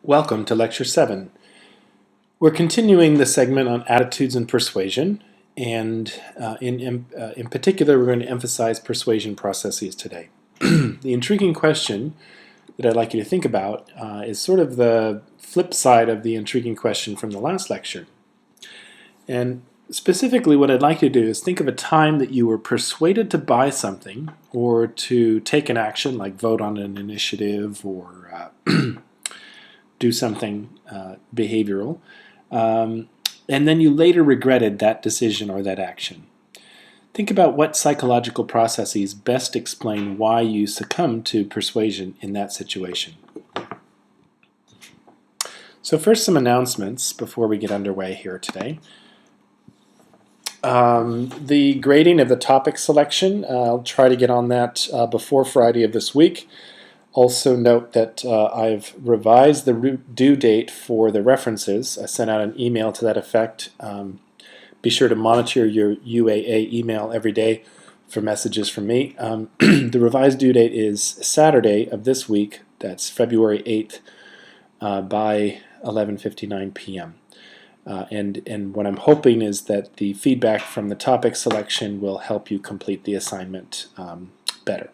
Welcome to Lecture 7. We're continuing the segment on attitudes and persuasion, and in particular we're going to emphasize persuasion processes today. The intriguing question that I'd like you to think about is sort of the flip side of the intriguing question from the last lecture. And specifically what I'd like you to do is think of a time that you were persuaded to buy something or to take an action like vote on an initiative or do something behavioral, and then you later regretted that decision or that action. Think about what psychological processes best explain why you succumb to persuasion in that situation. So first, some announcements before we get underway here today. The grading of the topic selection, I'll try to get on that before Friday of this week. Also note that I've revised the due date for the references. I sent out an email to that effect. Be sure to monitor your UAA email every day for messages from me. The revised due date is Saturday of this week. That's February 8th by 11:59 p.m. And what I'm hoping is that the feedback from the topic selection will help you complete the assignment better.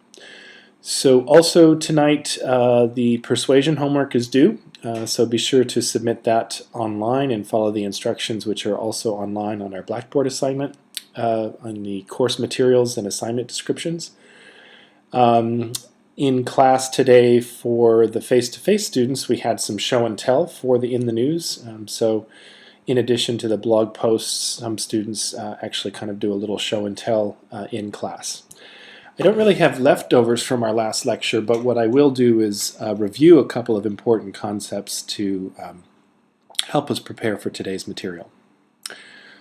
So also tonight the persuasion homework is due, so be sure to submit that online and follow the instructions which are also online on our Blackboard assignment on the course materials and assignment descriptions. In class today for the face-to-face students we had some show and tell for the In the News, so in addition to the blog posts, some students actually kind of do a little show and tell in class. I don't really have leftovers from our last lecture, but what I will do is review a couple of important concepts to help us prepare for today's material.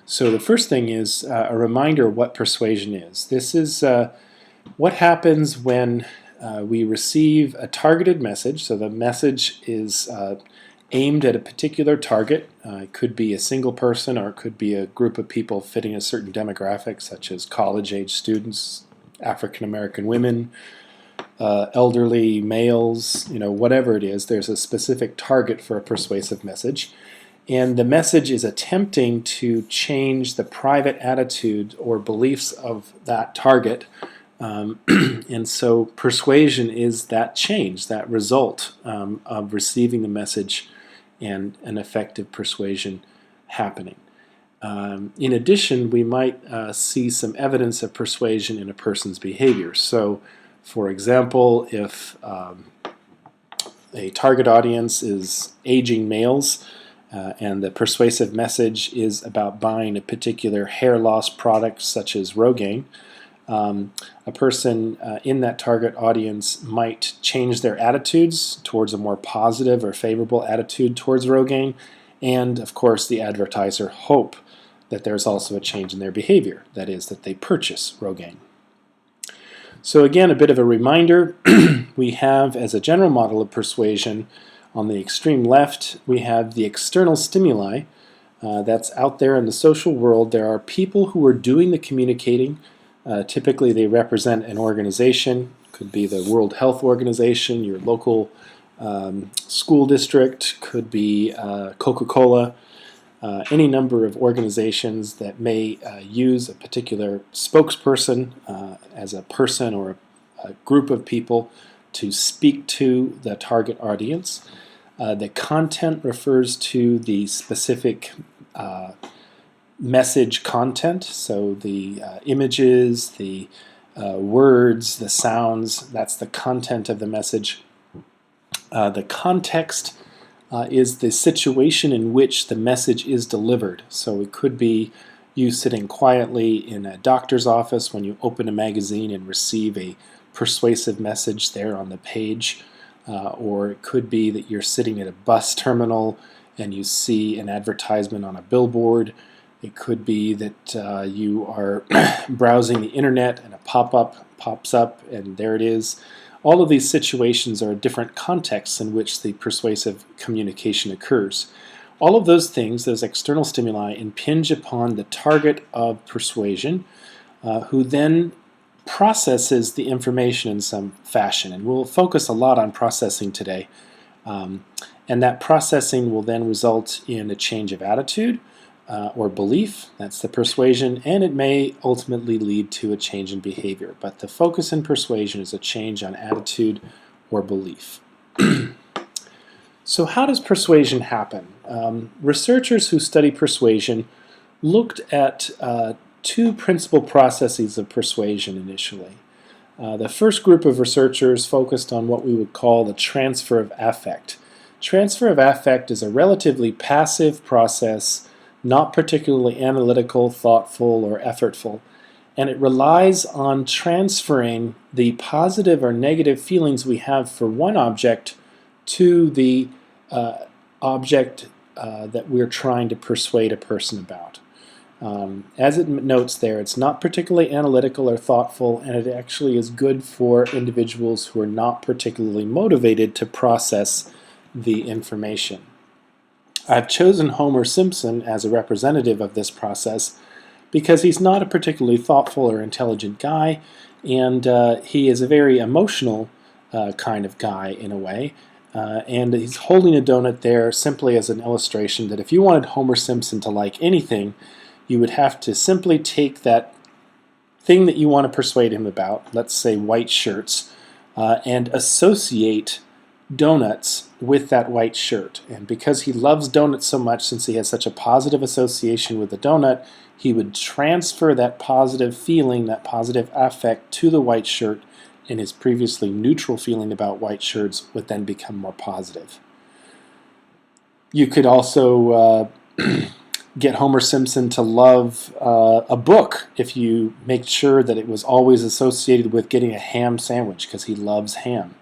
So the first thing is a reminder of what persuasion is. This is what happens when we receive a targeted message. So the message is aimed at a particular target. It could be a single person or it could be a group of people fitting a certain demographic, such as college-age students, African American women, elderly males, whatever it is, there's a specific target for a persuasive message. And the message is attempting to change the private attitude or beliefs of that target. And so persuasion is that change, that result of receiving the message and an effective persuasion happening. In addition, we might see some evidence of persuasion in a person's behavior. So, for example, if a target audience is aging males and the persuasive message is about buying a particular hair loss product such as Rogaine, a person in that target audience might change their attitudes towards a more positive or favorable attitude towards Rogaine, and of course the advertiser hope that there's also a change in their behavior, that is, that they purchase Rogaine. So again, a bit of a reminder, we have as a general model of persuasion, on the extreme left, we have the external stimuli that's out there in the social world. There are people who are doing the communicating. Typically they represent an organization, could be the World Health Organization, your local school district, could be Coca-Cola, any number of organizations that may use a particular spokesperson as a person or a group of people to speak to the target audience. The content refers to the specific message content, so the images, the words, the sounds, that's the content of the message. The context is the situation in which the message is delivered. So it could be you sitting quietly in a doctor's office when you open a magazine and receive a persuasive message there on the page, or it could be that you're sitting at a bus terminal and you see an advertisement on a billboard. It could be that you are browsing the internet and a pop-up pops up and there it is. All of these situations are different contexts in which the persuasive communication occurs. All of those things, those external stimuli, impinge upon the target of persuasion, who then processes the information in some fashion. And we'll focus a lot on processing today. And that processing will then result in a change of attitude or belief, that's the persuasion, and it may ultimately lead to a change in behavior. But the focus in persuasion is a change on attitude or belief. So how does persuasion happen? Researchers who study persuasion looked at two principal processes of persuasion initially. The first group of researchers focused on what we would call the transfer of affect. Transfer of affect is a relatively passive process, not particularly analytical, thoughtful, or effortful, and it relies on transferring the positive or negative feelings we have for one object to the object that we're trying to persuade a person about. As it notes there, it's not particularly analytical or thoughtful, and it actually is good for individuals who are not particularly motivated to process the information. I've chosen Homer Simpson as a representative of this process because he's not a particularly thoughtful or intelligent guy, and he is a very emotional kind of guy in a way. And he's holding a donut there simply as an illustration that if you wanted Homer Simpson to like anything, you would have to simply take that thing that you want to persuade him about, let's say white shirts, and associate donuts with that white shirt. And because he loves donuts so much, since he has such a positive association with the donut, he would transfer that positive feeling, that positive affect to the white shirt, and his previously neutral feeling about white shirts would then become more positive. You could also get Homer Simpson to love a book if you make sure that it was always associated with getting a ham sandwich, because he loves ham.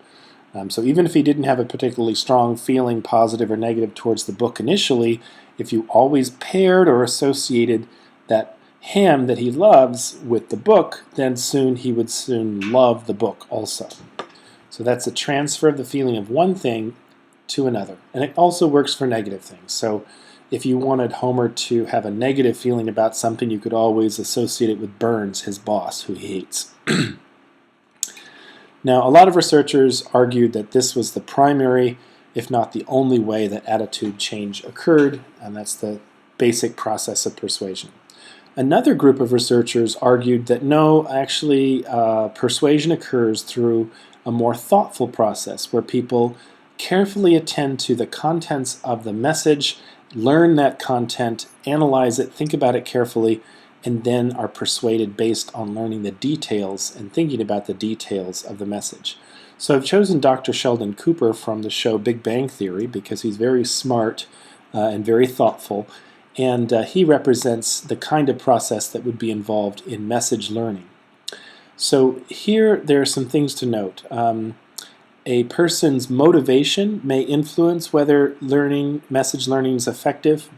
So even if he didn't have a particularly strong feeling, positive or negative, towards the book initially, if you always paired or associated that ham that he loves with the book, then he would soon love the book also. So that's a transfer of the feeling of one thing to another. And it also works for negative things. So if you wanted Homer to have a negative feeling about something, you could always associate it with Burns, his boss, who he hates. Now, a lot of researchers argued that this was the primary, if not the only way that attitude change occurred, and that's the basic process of persuasion. Another group of researchers argued that no, actually, persuasion occurs through a more thoughtful process where people carefully attend to the contents of the message, learn that content, analyze it, think about it carefully, and then are persuaded based on learning the details and thinking about the details of the message. So I've chosen Dr. Sheldon Cooper from the show Big Bang Theory because he's very smart and very thoughtful, and he represents the kind of process that would be involved in message learning. So here there are some things to note. A person's motivation may influence whether message learning is effective.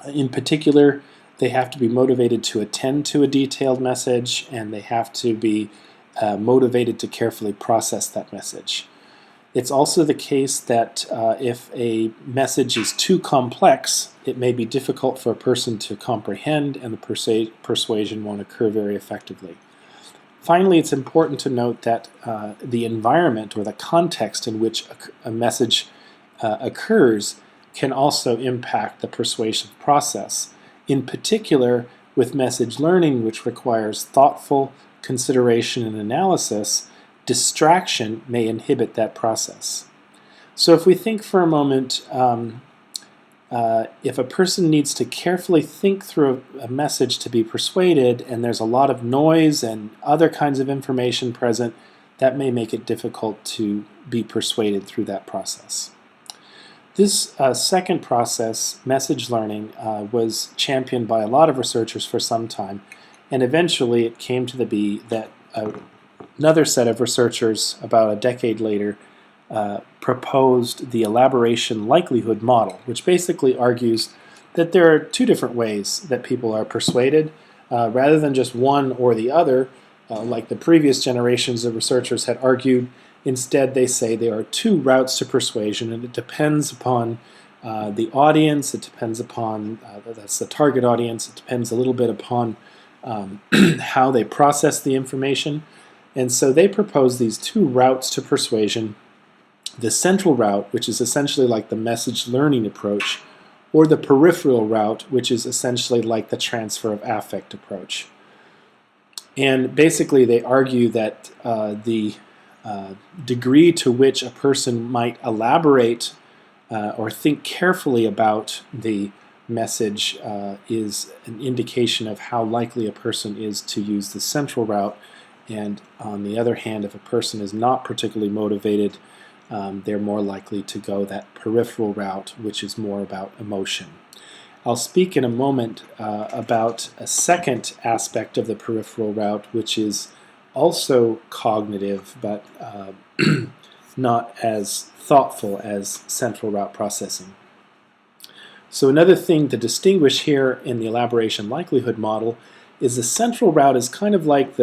In particular, they have to be motivated to attend to a detailed message, and they have to be motivated to carefully process that message. It's also the case that if a message is too complex, it may be difficult for a person to comprehend, and the persuasion won't occur very effectively. Finally, it's important to note that the environment or the context in which a message occurs can also impact the persuasive process. In particular, with message learning, which requires thoughtful consideration and analysis, distraction may inhibit that process. So if we think for a moment, if a person needs to carefully think through a message to be persuaded, and there's a lot of noise and other kinds of information present, that may make it difficult to be persuaded through that process. This second process, message learning, was championed by a lot of researchers for some time, and eventually it came to be that another set of researchers about a decade later proposed the elaboration likelihood model, which basically argues that there are two different ways that people are persuaded, rather than just one or the other, like the previous generations of researchers had argued. Instead, they say there are two routes to persuasion, and it depends upon the audience, it depends upon, that's the target audience, it depends a little bit upon how they process the information. And so they propose these two routes to persuasion, the central route, which is essentially like the message learning approach, or the peripheral route, which is essentially like the transfer of affect approach. And basically they argue that the degree to which a person might elaborate or think carefully about the message is an indication of how likely a person is to use the central route. And on the other hand, if a person is not particularly motivated, they're more likely to go that peripheral route, which is more about emotion. I'll speak in a moment about a second aspect of the peripheral route, which is also cognitive, but not as thoughtful as central route processing. So another thing to distinguish here in the elaboration likelihood model is the central route is kind of like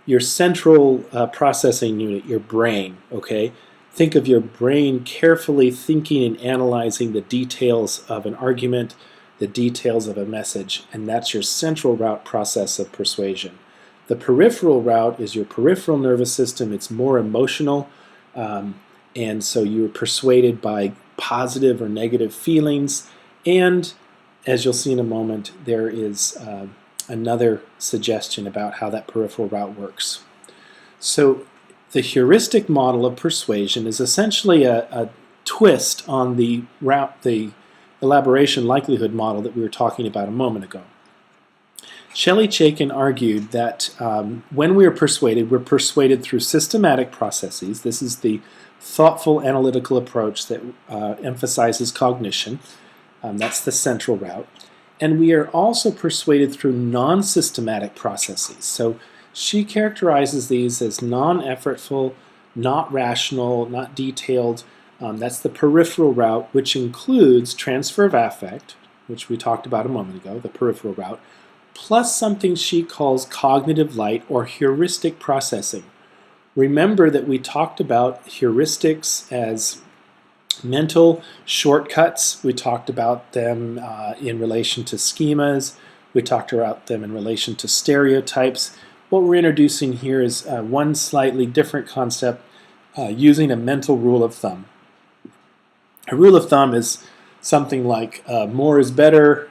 your central processing unit, your brain, okay? Think of your brain carefully thinking and analyzing the details of an argument, the details of a message, and that's your central route process of persuasion. The peripheral route is your peripheral nervous system. It's more emotional, and so you're persuaded by positive or negative feelings. And as you'll see in a moment, there is another suggestion about how that peripheral route works. So the heuristic model of persuasion is essentially a twist on the elaboration likelihood model that we were talking about a moment ago. Shelley-Chaikin argued that when we're persuaded through systematic processes. This is the thoughtful analytical approach that emphasizes cognition. That's the central route. And we are also persuaded through non-systematic processes. So she characterizes these as non-effortful, not rational, not detailed. That's the peripheral route, which includes transfer of affect, which we talked about a moment ago, the peripheral route, plus something she calls cognitive light or heuristic processing. Remember that we talked about heuristics as mental shortcuts. We talked about them in relation to schemas. We talked about them in relation to stereotypes. What we're introducing here is one slightly different concept using a mental rule of thumb. A rule of thumb is something like more is better,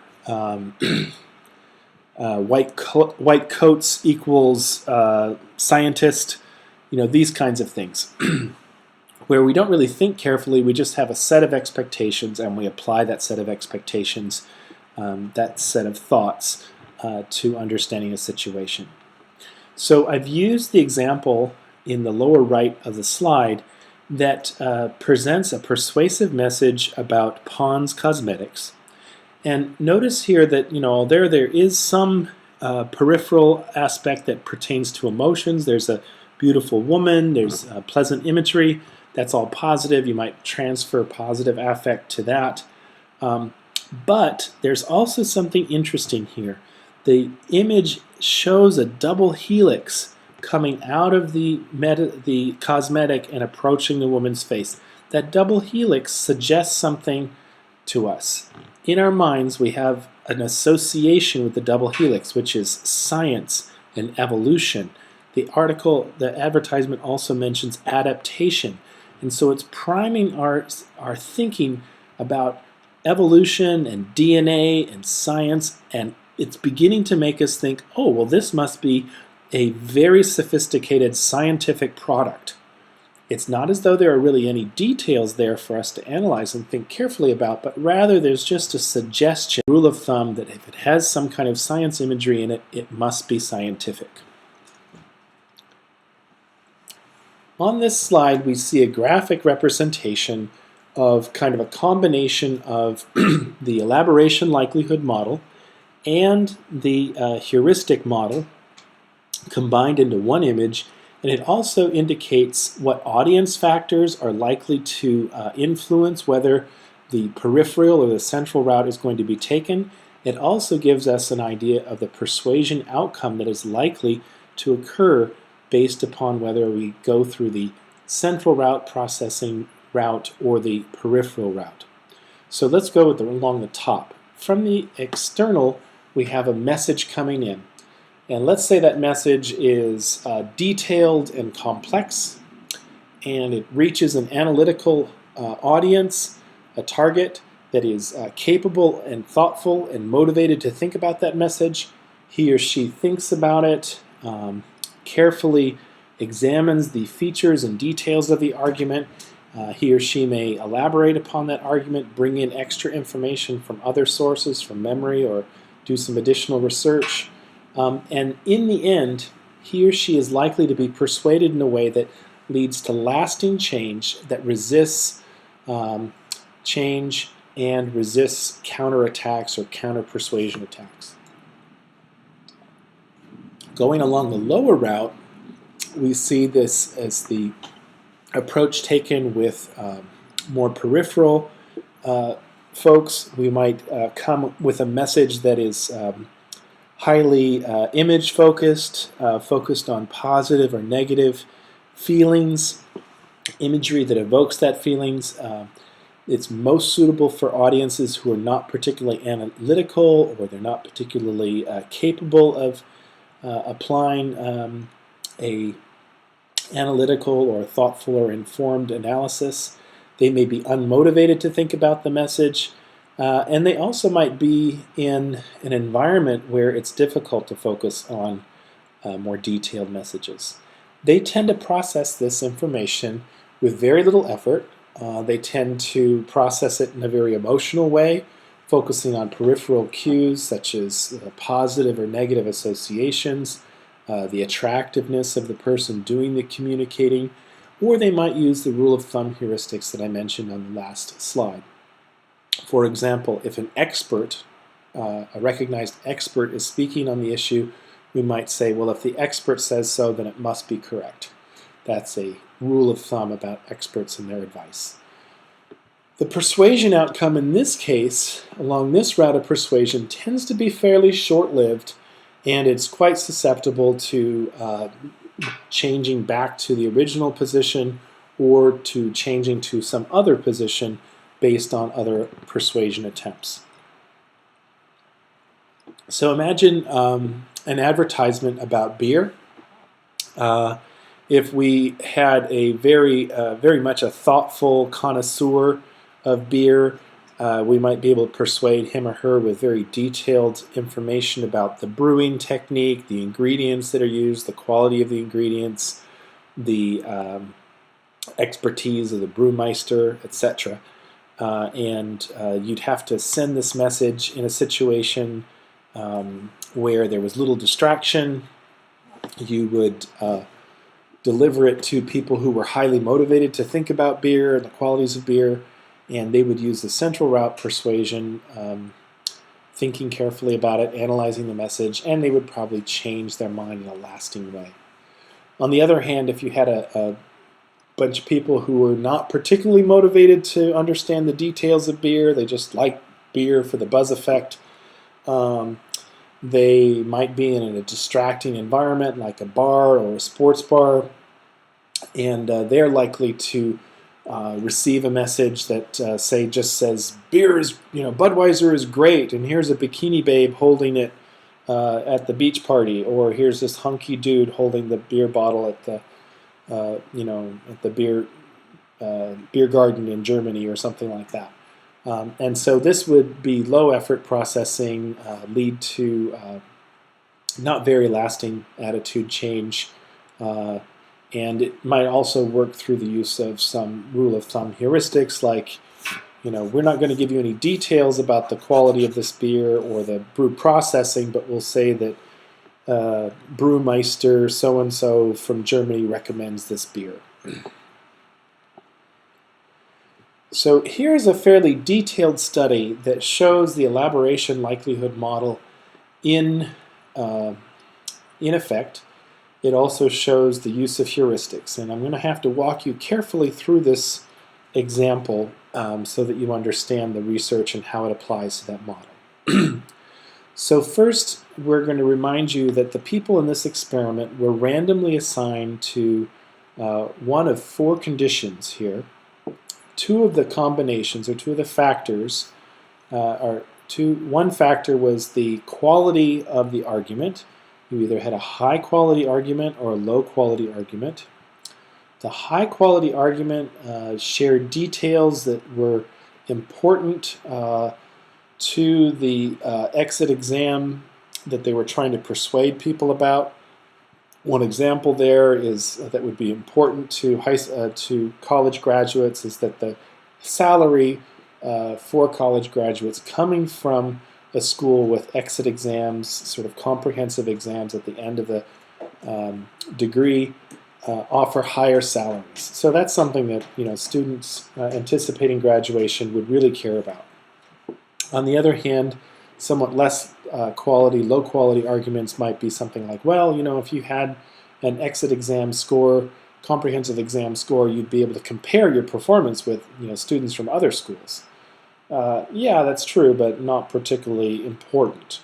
white coats equals scientist, these kinds of things. Where we don't really think carefully, we just have a set of expectations and we apply that set of expectations, that set of thoughts to understanding a situation. So I've used the example in the lower right of the slide that presents a persuasive message about Pond's Cosmetics. And notice here that there is some peripheral aspect that pertains to emotions. There's a beautiful woman, there's pleasant imagery. That's all positive. You might transfer positive affect to that. But there's also something interesting here. The image shows a double helix coming out of the cosmetic and approaching the woman's face. That double helix suggests something to us. In our minds, we have an association with the double helix, which is science and evolution. The advertisement also mentions adaptation. And so it's priming our thinking about evolution and DNA and science, and it's beginning to make us think, oh, well, this must be a very sophisticated scientific product. It's not as though there are really any details there for us to analyze and think carefully about, but rather there's just a suggestion, rule of thumb, that if it has some kind of science imagery in it, it must be scientific. On this slide, we see a graphic representation of kind of a combination of the elaboration likelihood model and the heuristic model combined into one image, and it also indicates what audience factors are likely to influence whether the peripheral or the central route is going to be taken. It also gives us an idea of the persuasion outcome that is likely to occur based upon whether we go through the central route processing route or the peripheral route. So let's go along the top. From the external, we have a message coming in. And let's say that message is detailed and complex. and it reaches an analytical audience, a target that is capable and thoughtful and motivated to think about that message. He or she thinks about it, carefully examines the features and details of the argument. He or she may elaborate upon that argument, bring in extra information from other sources, from memory, or do some additional research. And in the end, he or she is likely to be persuaded in a way that leads to lasting change, that resists change and resists counterattacks or counter-persuasion attacks. Going along the lower route, we see this as the approach taken with more peripheral folks. We might come with a message that is highly image focused, focused on positive or negative feelings, imagery that evokes that feelings. It's most suitable for audiences who are not particularly analytical, or they're not particularly capable of applying a analytical or thoughtful or informed analysis. They may be unmotivated to think about the message, and they also might be in an environment where it's difficult to focus on more detailed messages. They tend to process this information with very little effort. They tend to process it in a very emotional way, focusing on peripheral cues such as positive or negative associations, the attractiveness of the person doing the communicating, or they might use the rule of thumb heuristics that I mentioned on the last slide. For example, if an expert, a recognized expert, is speaking on the issue, we might say, well, if the expert says so, then it must be correct. That's a rule of thumb about experts and their advice. The persuasion outcome in this case, along this route of persuasion, tends to be fairly short-lived, and it's quite susceptible to changing back to the original position or to changing to some other position based on other persuasion attempts. So imagine an advertisement about beer. If we had a very much a thoughtful connoisseur of beer, we might be able to persuade him or her with very detailed information about the brewing technique, the ingredients that are used, the quality of the ingredients, the expertise of the brewmeister, etc. And you'd have to send this message in a situation where there was little distraction. You would deliver it to people who were highly motivated to think about beer and the qualities of beer, and they would use the central route persuasion, thinking carefully about it, analyzing the message, and they would probably change their mind in a lasting way. On the other hand, if you had a bunch of people who were not particularly motivated to understand the details of beer, they just like beer for the buzz effect, they might be in a distracting environment like a bar or a sports bar, and they're likely to receive a message that just says beer is, Budweiser is great, and here's a bikini babe holding it at the beach party, or here's this hunky dude holding the beer bottle at the at the beer garden in Germany or something like that. And so this would be low effort processing, lead to not very lasting attitude change, and it might also work through the use of some rule of thumb heuristics like, we're not going to give you any details about the quality of this beer or the brew processing, but we'll say that brewmeister so-and-so from Germany recommends this beer. So here's a fairly detailed study that shows the elaboration likelihood model in effect. It also shows the use of heuristics, and I'm going to have to walk you carefully through this example so that you understand the research and how it applies to that model. So first, we're going to remind you that the people in this experiment were randomly assigned to one of four conditions here. Two of the combinations, or two of the factors, one factor was the quality of the argument. You either had a high quality argument or a low quality argument. The high quality argument shared details that were important to the exit exam that they were trying to persuade people about. One example there is that would be important to college graduates is that the salary for college graduates coming from a school with exit exams, sort of comprehensive exams at the end of the degree, offer higher salaries. So that's something that students anticipating graduation would really care about. On the other hand, somewhat less low quality arguments might be something like, well, if you had an exit exam score, comprehensive exam score, you'd be able to compare your performance with students from other schools. Yeah, that's true, but not particularly important.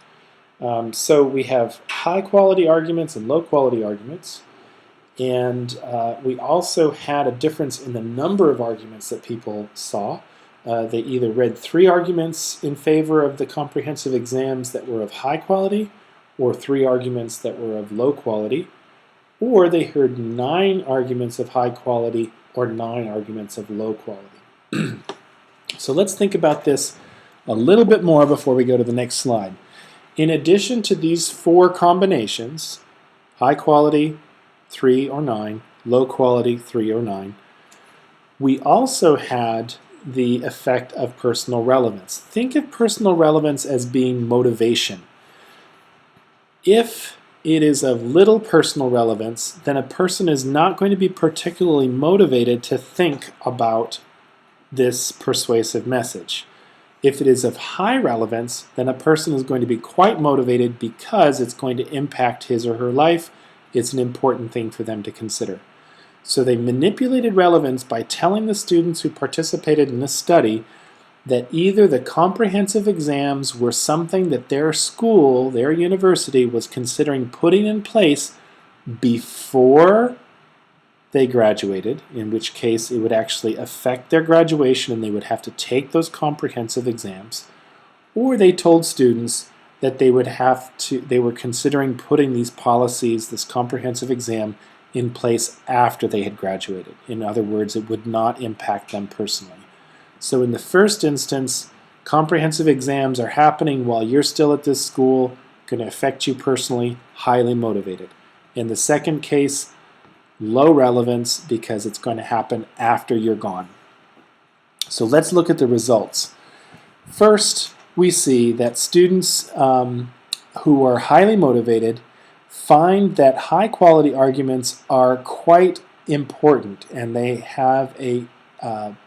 So we have high quality arguments and low quality arguments. And we also had a difference in the number of arguments that people saw. They either read 3 arguments in favor of the comprehensive exams that were of high quality, or 3 arguments that were of low quality, or they heard 9 arguments of high quality or 9 arguments of low quality. So let's think about this a little bit more before we go to the next slide. In addition to these 4 combinations, high quality, 3 or 9, low quality, 3 or 9, we also had the effect of personal relevance. Think of personal relevance as being motivation. If it is of little personal relevance, then a person is not going to be particularly motivated to think about this persuasive message. If it is of high relevance, then a person is going to be quite motivated because it's going to impact his or her life. It's an important thing for them to consider. So they manipulated relevance by telling the students who participated in this study that either the comprehensive exams were something that their school, their university, was considering putting in place before they graduated, in which case it would actually affect their graduation and they would have to take those comprehensive exams, or they told students that they were considering putting these policies, this comprehensive exam, in place after they had graduated. In other words, it would not impact them personally. So in the first instance, comprehensive exams are happening while you're still at this school, going to affect you personally, highly motivated. In the second case, low relevance because it's going to happen after you're gone. So let's look at the results. First, we see that students who are highly motivated find that high quality arguments are quite important and they have a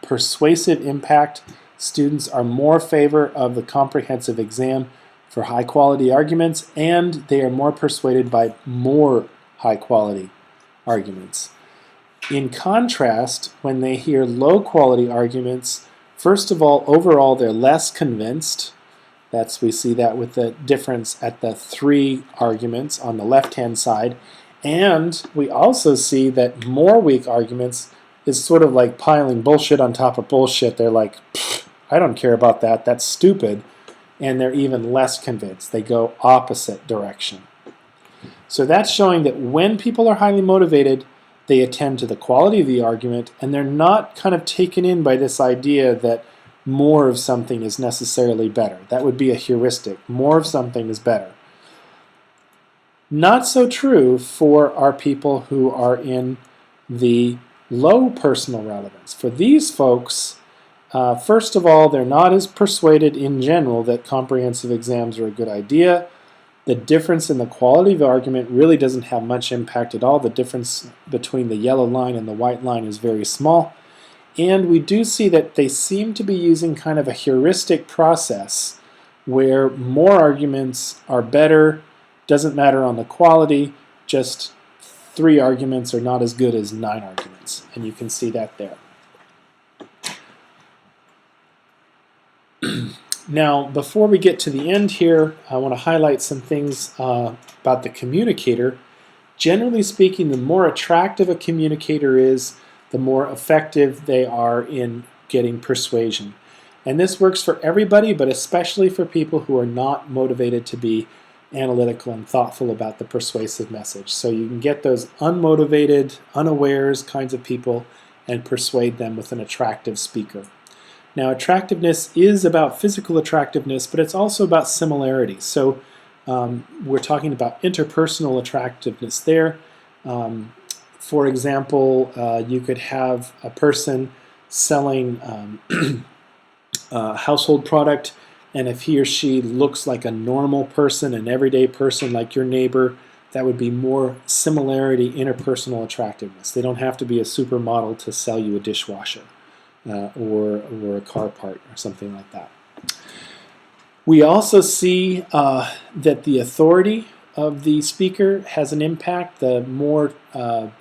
persuasive impact. Students are more favor of the comprehensive exam for high quality arguments, and they are more persuaded by more high quality arguments. In contrast, when they hear low quality arguments, first of all, overall they're less convinced. We see that with the difference at the 3 arguments on the left-hand side. And we also see that more weak arguments is sort of like piling bullshit on top of bullshit. They're like, I don't care about that, that's stupid. And they're even less convinced. They go opposite direction. So that's showing that when people are highly motivated, they attend to the quality of the argument, and they're not kind of taken in by this idea that more of something is necessarily better. That would be a heuristic. More of something is better. Not so true for our people who are in the low personal relevance. For these folks, first of all, they're not as persuaded in general that comprehensive exams are a good idea. The difference in the quality of the argument really doesn't have much impact at all. The difference between the yellow line and the white line is very small. And we do see that they seem to be using kind of a heuristic process where more arguments are better, doesn't matter on the quality, just 3 arguments are not as good as 9 arguments. And you can see that there. Now, before we get to the end here, I want to highlight some things about the communicator. Generally speaking, the more attractive a communicator is, the more effective they are in getting persuasion. And this works for everybody, but especially for people who are not motivated to be analytical and thoughtful about the persuasive message. So you can get those unmotivated, unawares kinds of people and persuade them with an attractive speaker. Now, attractiveness is about physical attractiveness, but it's also about similarity. So we're talking about interpersonal attractiveness there. For example, you could have a person selling a household product, and if he or she looks like a normal person, an everyday person like your neighbor, that would be more similarity, interpersonal attractiveness. They don't have to be a supermodel to sell you a dishwasher or a car part or something like that. We also see that the authority of the speaker has an impact. The more of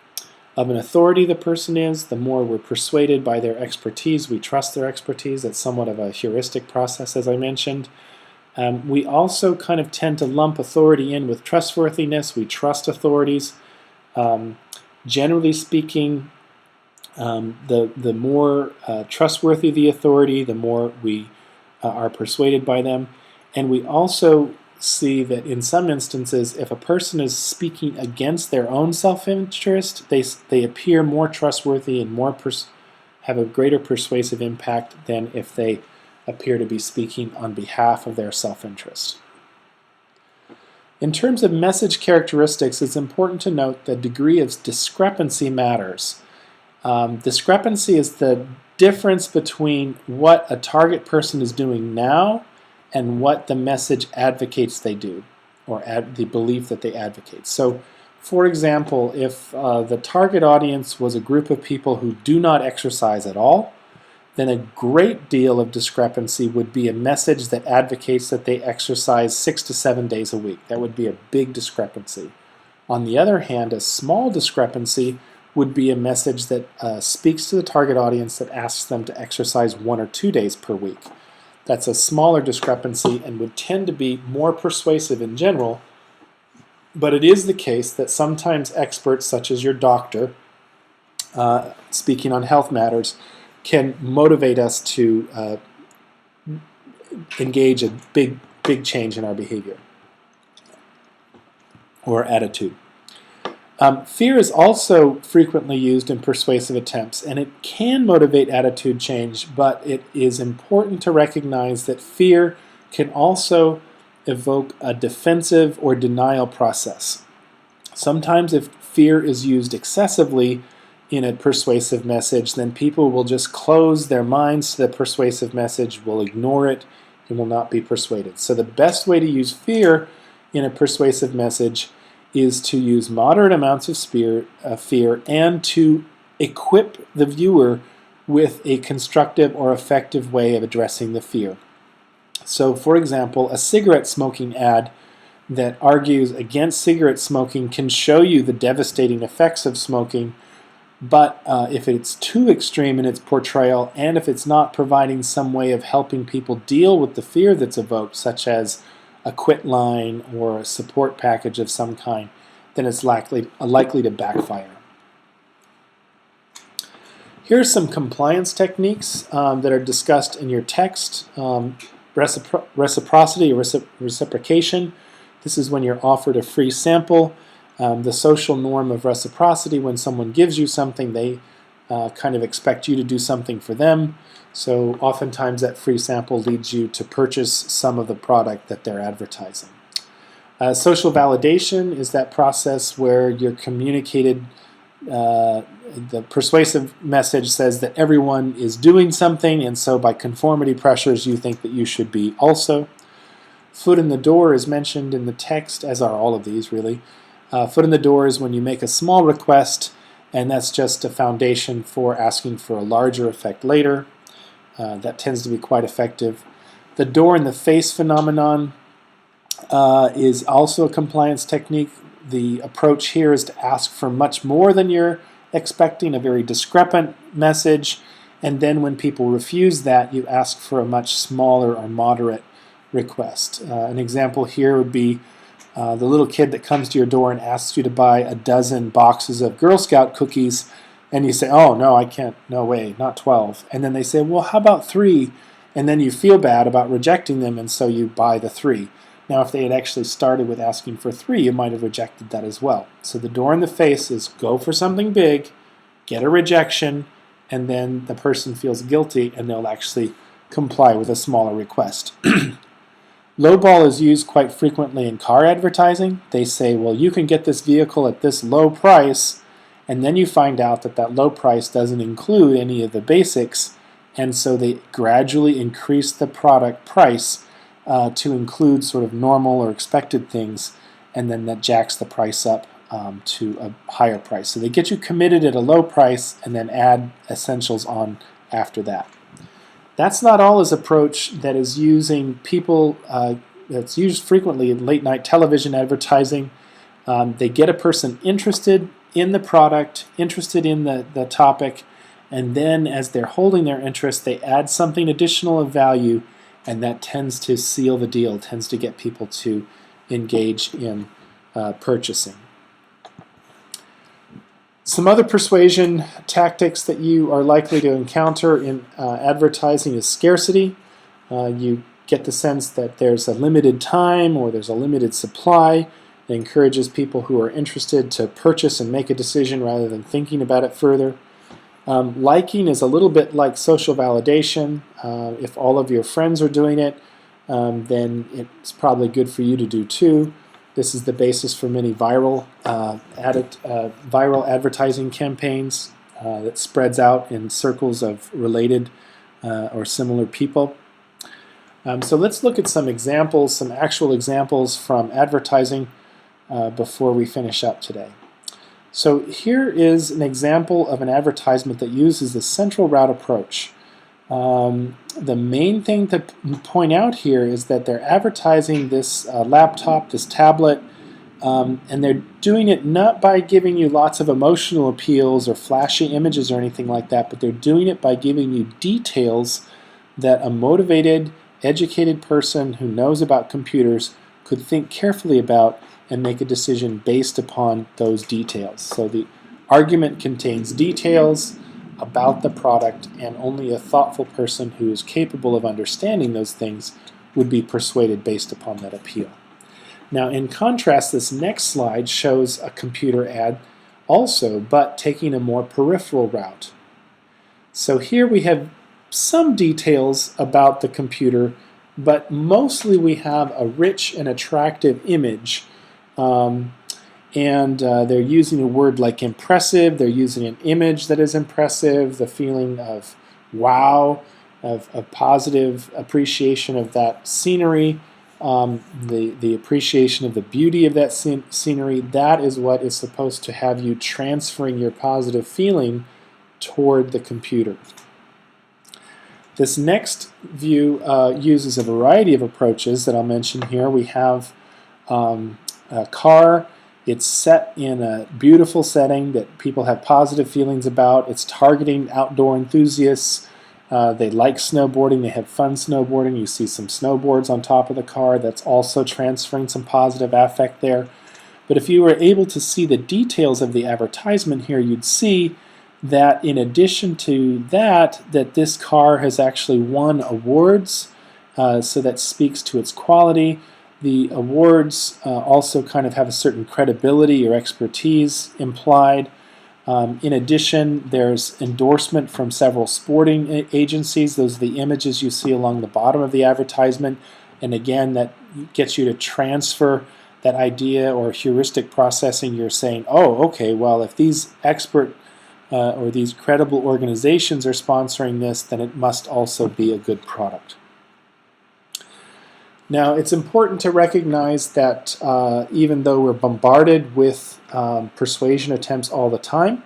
an authority the person is, the more we're persuaded by their expertise. We trust their expertise. That's somewhat of a heuristic process, as I mentioned. We also kind of tend to lump authority in with trustworthiness. We trust authorities. Generally speaking, the more trustworthy the authority, the more we are persuaded by them. And we also see that in some instances, if a person is speaking against their own self-interest, they appear more trustworthy and have a greater persuasive impact than if they appear to be speaking on behalf of their self-interest. In terms of message characteristics, it's important to note the degree of discrepancy matters. Discrepancy is the difference between what a target person is doing now and what the message advocates they do, or the belief that they advocate. So, for example, if the target audience was a group of people who do not exercise at all, then a great deal of discrepancy would be a message that advocates that they exercise 6 to 7 days a week. That would be a big discrepancy. On the other hand, a small discrepancy would be a message that speaks to the target audience that asks them to exercise 1 or 2 days per week. That's a smaller discrepancy and would tend to be more persuasive in general, but it is the case that sometimes experts such as your doctor, speaking on health matters, can motivate us to engage a big change in our behavior or attitude. Fear is also frequently used in persuasive attempts, and it can motivate attitude change, but it is important to recognize that fear can also evoke a defensive or denial process. Sometimes if fear is used excessively in a persuasive message, then people will just close their minds to the persuasive message, will ignore it, and will not be persuaded. So the best way to use fear in a persuasive message is to use moderate amounts of fear and to equip the viewer with a constructive or effective way of addressing the fear. So, for example, a cigarette smoking ad that argues against cigarette smoking can show you the devastating effects of smoking, but if it's too extreme in its portrayal and if it's not providing some way of helping people deal with the fear that's evoked, such as a quit line or a support package of some kind, then it's likely to backfire. Here are some compliance techniques that are discussed in your text. Reciprocity or reciprocation. This is when you're offered a free sample. The social norm of reciprocity, when someone gives you something, they kind of expect you to do something for them. So oftentimes that free sample leads you to purchase some of the product that they're advertising. Social validation is that process where you're communicated, the persuasive message says that everyone is doing something, and so by conformity pressures you think that you should be also. Foot in the door is mentioned in the text, as are all of these really. Foot in the door is when you make a small request, and that's just a foundation for asking for a larger effect later. That tends to be quite effective. The door in the face phenomenon is also a compliance technique. The approach here is to ask for much more than you're expecting, a very discrepant message, and then when people refuse that, you ask for a much smaller or moderate request. An example here would be the little kid that comes to your door and asks you to buy a dozen boxes of Girl Scout cookies, and you say, oh, no, I can't, no way, not 12. And then they say, well, how about 3? And then you feel bad about rejecting them, and so you buy the 3. Now, if they had actually started with asking for 3, you might have rejected that as well. So the door in the face is go for something big, get a rejection, and then the person feels guilty and they'll actually comply with a smaller request. Lowball is used quite frequently in car advertising. They say, well, you can get this vehicle at this low price, and then you find out that that low price doesn't include any of the basics, and so they gradually increase the product price to include sort of normal or expected things, and then that jacks the price up to a higher price. So they get you committed at a low price and then add essentials on after that. That's not all his approach that is using people, that's used frequently in late night television advertising. They get a person interested in the product, interested in the topic, and then as they're holding their interest, they add something additional of value, and that tends to seal the deal, tends to get people to engage in purchasing. Some other persuasion tactics that you are likely to encounter in advertising is scarcity. You get the sense that there's a limited time or there's a limited supply. It encourages people who are interested to purchase and make a decision rather than thinking about it further. Liking is a little bit like social validation. If all of your friends are doing it, then it's probably good for you to do too. This is the basis for many viral advertising campaigns that spreads out in circles of related or similar people. So let's look at some examples, some actual examples from advertising before we finish up today. So here is an example of an advertisement that uses the central route approach. The main thing to point out here is that they're advertising this laptop, this tablet, and they're doing it not by giving you lots of emotional appeals or flashy images or anything like that, but they're doing it by giving you details that a motivated, educated person who knows about computers could think carefully about and make a decision based upon those details. So the argument contains details about the product, and only a thoughtful person who is capable of understanding those things would be persuaded based upon that appeal. Now, in contrast, this next slide shows a computer ad also, but taking a more peripheral route. So here we have some details about the computer, but mostly we have a rich and attractive image. They're using a word like impressive, they're using an image that is impressive, the feeling of wow, of positive appreciation of that scenery, the appreciation of the beauty of that scenery. That is what is supposed to have you transferring your positive feeling toward the computer. This next view uses a variety of approaches that I'll mention here. We have a car. It's set in a beautiful setting that people have positive feelings about. It's targeting outdoor enthusiasts. They like snowboarding. They have fun snowboarding. You see some snowboards on top of the car. That's also transferring some positive affect there. But if you were able to see the details of the advertisement here, you'd see that in addition to that this car has actually won awards. So that speaks to its quality. The awards also kind of have a certain credibility or expertise implied. In addition, there's endorsement from several sporting agencies. Those are the images you see along the bottom of the advertisement. And again, that gets you to transfer that idea or heuristic processing. You're saying, oh, okay, well, if these expert or these credible organizations are sponsoring this, then it must also be a good product. Now, it's important to recognize that even though we're bombarded with persuasion attempts all the time,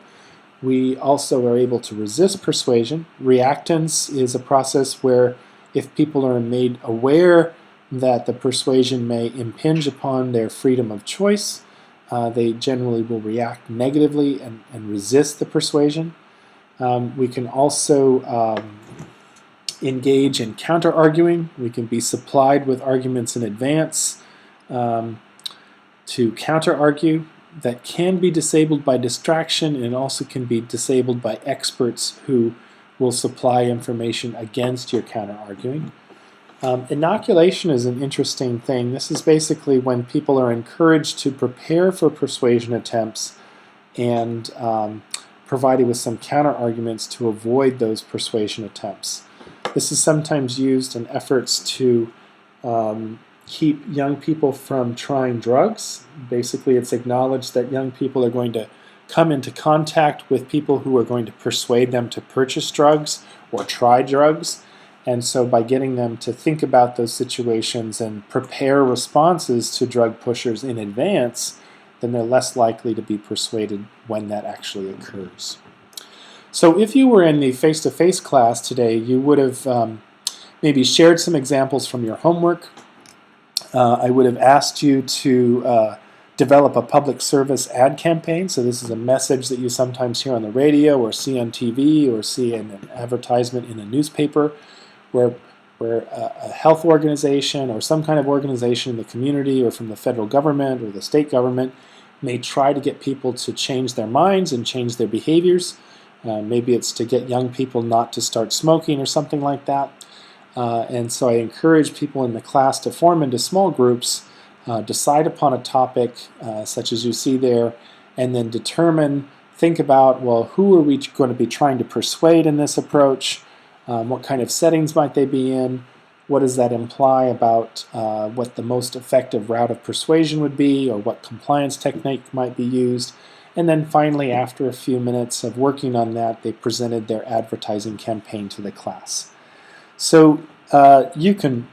we also are able to resist persuasion. Reactance is a process where if people are made aware that the persuasion may impinge upon their freedom of choice, they generally will react negatively and resist the persuasion. We can also engage in counter-arguing. We can be supplied with arguments in advance to counter-argue. That can be disabled by distraction and also can be disabled by experts who will supply information against your counter-arguing. Inoculation is an interesting thing. This is basically when people are encouraged to prepare for persuasion attempts and provided with some counter arguments to avoid those persuasion attempts. This is sometimes used in efforts to keep young people from trying drugs. Basically, it's acknowledged that young people are going to come into contact with people who are going to persuade them to purchase drugs or try drugs. And so by getting them to think about those situations and prepare responses to drug pushers in advance, then they're less likely to be persuaded when that actually occurs. So if you were in the face-to-face class today, you would have maybe shared some examples from your homework. I would have asked you to develop a public service ad campaign. So this is a message that you sometimes hear on the radio or see on TV or see in an advertisement in a newspaper where a health organization or some kind of organization in the community or from the federal government or the state government may try to get people to change their minds and change their behaviors. Maybe it's to get young people not to start smoking or something like that. And so I encourage people in the class to form into small groups, decide upon a topic such as you see there, and then think about, well, who are we going to be trying to persuade in this approach? What kind of settings might they be in? What does that imply about what the most effective route of persuasion would be, or what compliance technique might be used? And then finally, after a few minutes of working on that, they presented their advertising campaign to the class. So you can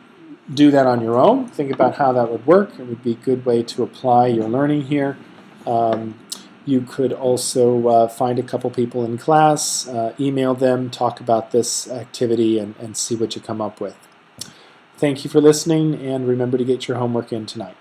do that on your own. Think about how that would work. It would be a good way to apply your learning here. You could also find a couple people in class, email them, talk about this activity, and see what you come up with. Thank you for listening, and remember to get your homework in tonight.